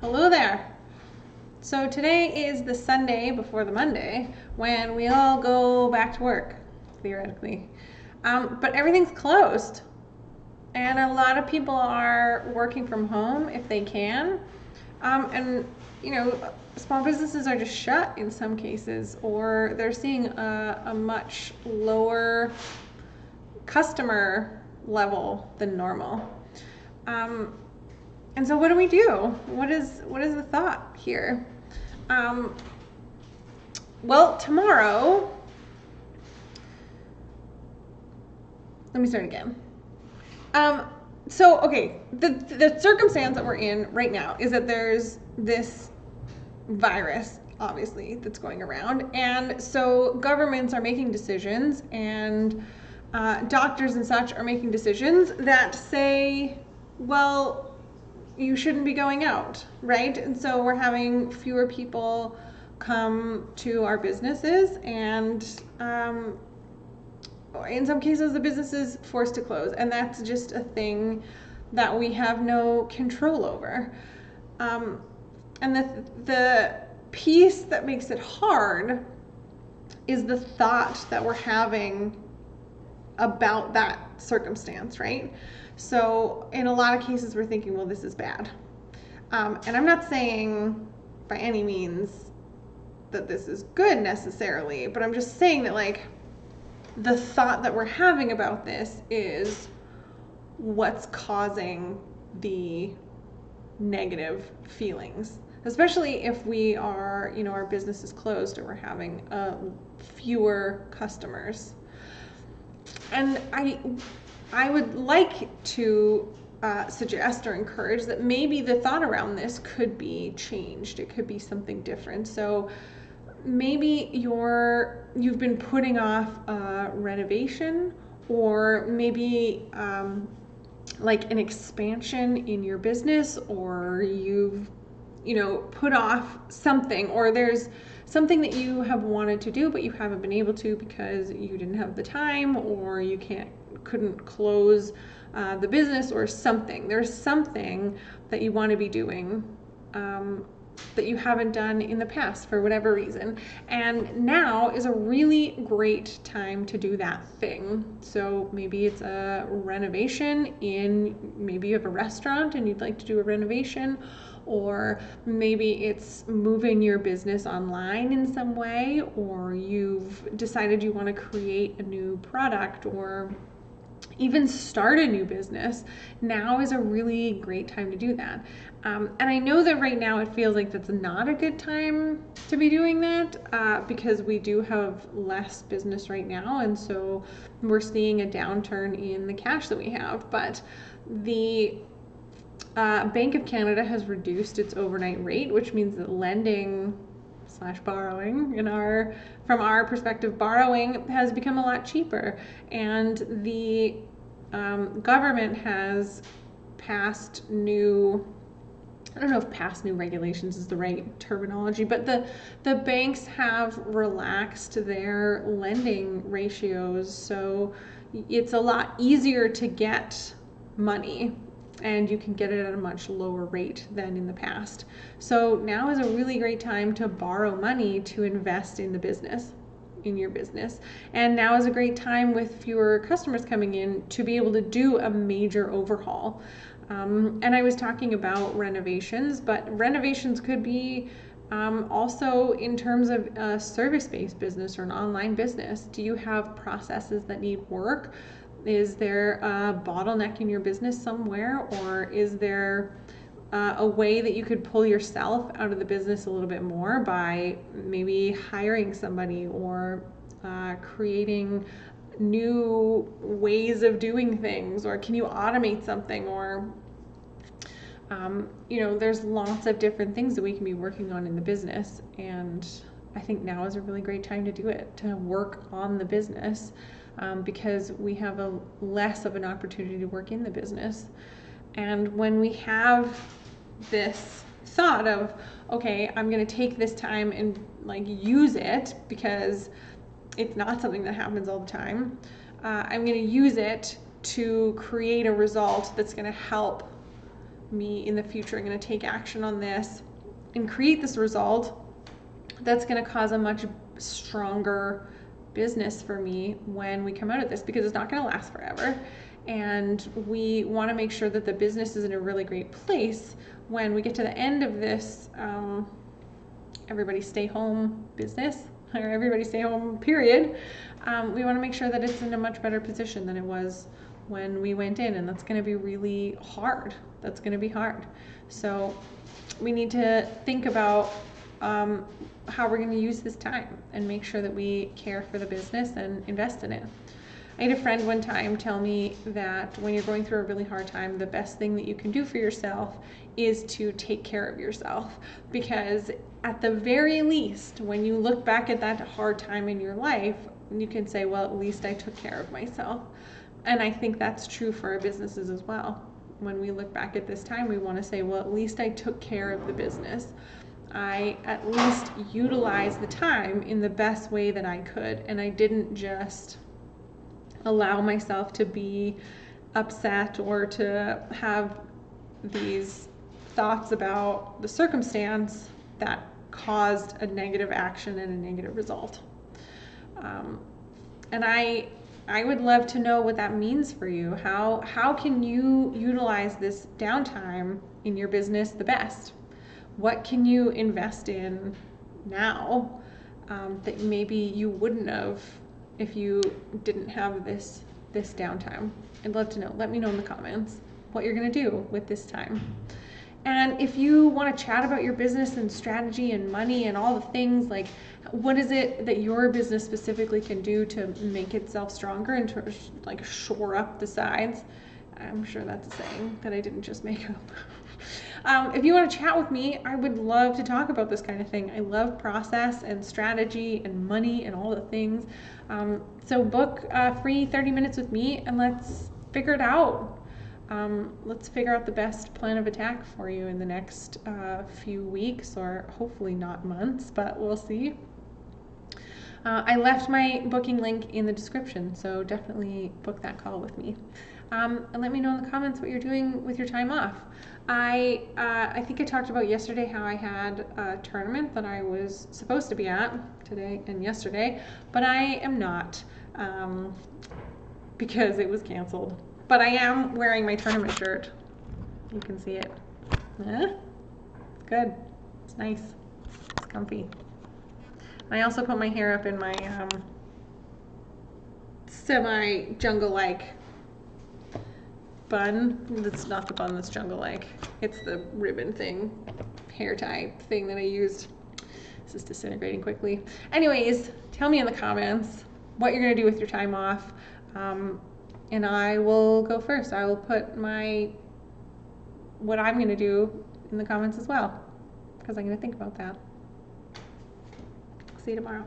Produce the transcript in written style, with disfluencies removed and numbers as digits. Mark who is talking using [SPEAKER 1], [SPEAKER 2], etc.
[SPEAKER 1] Hello there. So today is the Sunday before the Monday when we all go back to work, theoretically. But everything's closed. And a lot of people are working from home if they can. And, small businesses are just shut in some cases, or they're seeing a much lower customer level than normal. And so what do we do? What is the thought here? Well, tomorrow, let me start again. The circumstance that we're in right now is that there's this virus, obviously, that's going around. And so governments are making decisions, and doctors and such are making decisions that say, well, you shouldn't be going out, right? And so we're having fewer people come to our businesses, and in some cases the business is forced to close, and that's just a thing that we have no control over. And the piece that makes it hard is the thought that we're having about that circumstance, right? So in a lot of cases we're thinking, well, this is bad. And I'm not saying by any means that this is good necessarily, but I'm just saying that, like, the thought that we're having about this is what's causing the negative feelings, especially if we are, our business is closed and we're having fewer customers. And I would like to suggest or encourage that maybe the thought around this could be changed. It could be something different. So maybe you've been putting off a renovation, or maybe like an expansion in your business, or you've put off something, or there's something that you have wanted to do but you haven't been able to because you didn't have the time, or you couldn't close the business, or something. There's something that you want to be doing that you haven't done in the past for whatever reason, and now is a really great time to do that thing. So maybe it's a renovation maybe you have a restaurant and you'd like to do a renovation, or maybe it's moving your business online in some way, or you've decided you want to create a new product, or even start a new business. Now is a really great time to do that. And I know that right now it feels like that's not a good time to be doing that because we do have less business right now, and so we're seeing a downturn in the cash that we have. But the Bank of Canada has reduced its overnight rate, which means that lending / borrowing from our perspective, borrowing has become a lot cheaper, and the government has passed I don't know if past new regulations is the right terminology, but the banks have relaxed their lending ratios, so it's a lot easier to get money, and you can get it at a much lower rate than in the past. So now is a really great time to borrow money to invest in your business. And now is a great time, with fewer customers coming in, to be able to do a major overhaul. And I was talking about renovations, but renovations could be also in terms of a service-based business or an online business. Do you have processes that need work? Is there a bottleneck in your business somewhere, or is there a way that you could pull yourself out of the business a little bit more by maybe hiring somebody, or creating new ways of doing things, or can you automate something, or there's lots of different things that we can be working on in the business, and I think now is a really great time to do it, to work on the business, because we have a less of an opportunity to work in the business. And when we have this thought of, okay, I'm going to take this time and use it, because it's not something that happens all the time. I'm going to use it to create a result that's going to help me in the future. I'm going to take action on this and create this result that's going to cause a much stronger business for me when we come out of this, because it's not going to last forever. And we want to make sure that the business is in a really great place when we get to the end of this everybody stay home business, or everybody stay home period. We want to make sure that it's in a much better position than it was when we went in, and that's going to be really hard. That's going to be hard. So we need to think about how we're going to use this time and make sure that we care for the business and invest in it. I had a friend one time tell me that when you're going through a really hard time, the best thing that you can do for yourself is to take care of yourself, because at the very least, when you look back at that hard time in your life, you can say, well, at least I took care of myself. And I think that's true for our businesses as well. When we look back at this time, we want to say, well, at least I took care of the business. I at least utilized the time in the best way that I could, and I didn't just allow myself to be upset or to have these thoughts about the circumstance that caused a negative action and a negative result. And I would love to know what that means for you. How can you utilize this downtime in your business the best? What can you invest in now that maybe you wouldn't have if you didn't have this downtime? I'd love to know. Let me know in the comments what you're going to do with this time. And if you want to chat about your business and strategy and money and all the things, like what is it that your business specifically can do to make itself stronger and to like shore up the sides? I'm sure that's a saying that I didn't just make up. If you want to chat with me, I would love to talk about this kind of thing. I love process and strategy and money and all the things. So book free 30 minutes with me and let's figure it out. Let's figure out the best plan of attack for you in the next few weeks, or hopefully not months, but we'll see. I left my booking link in the description, so definitely book that call with me. And let me know in the comments what you're doing with your time off. I think I talked about yesterday how I had a tournament that I was supposed to be at today and yesterday, but I am not because it was canceled. But I am wearing my tournament shirt. You can see it. Good. It's nice. It's comfy. I also put my hair up in my semi-jungle-like bun. That's not the bun that's jungle-like. It's the ribbon thing, hair tie thing that I used. This is disintegrating quickly. Anyways, tell me in the comments what you're going to do with your time off. And I will go first. I will put what I'm going to do in the comments as well, because I'm going to think about that. See you tomorrow.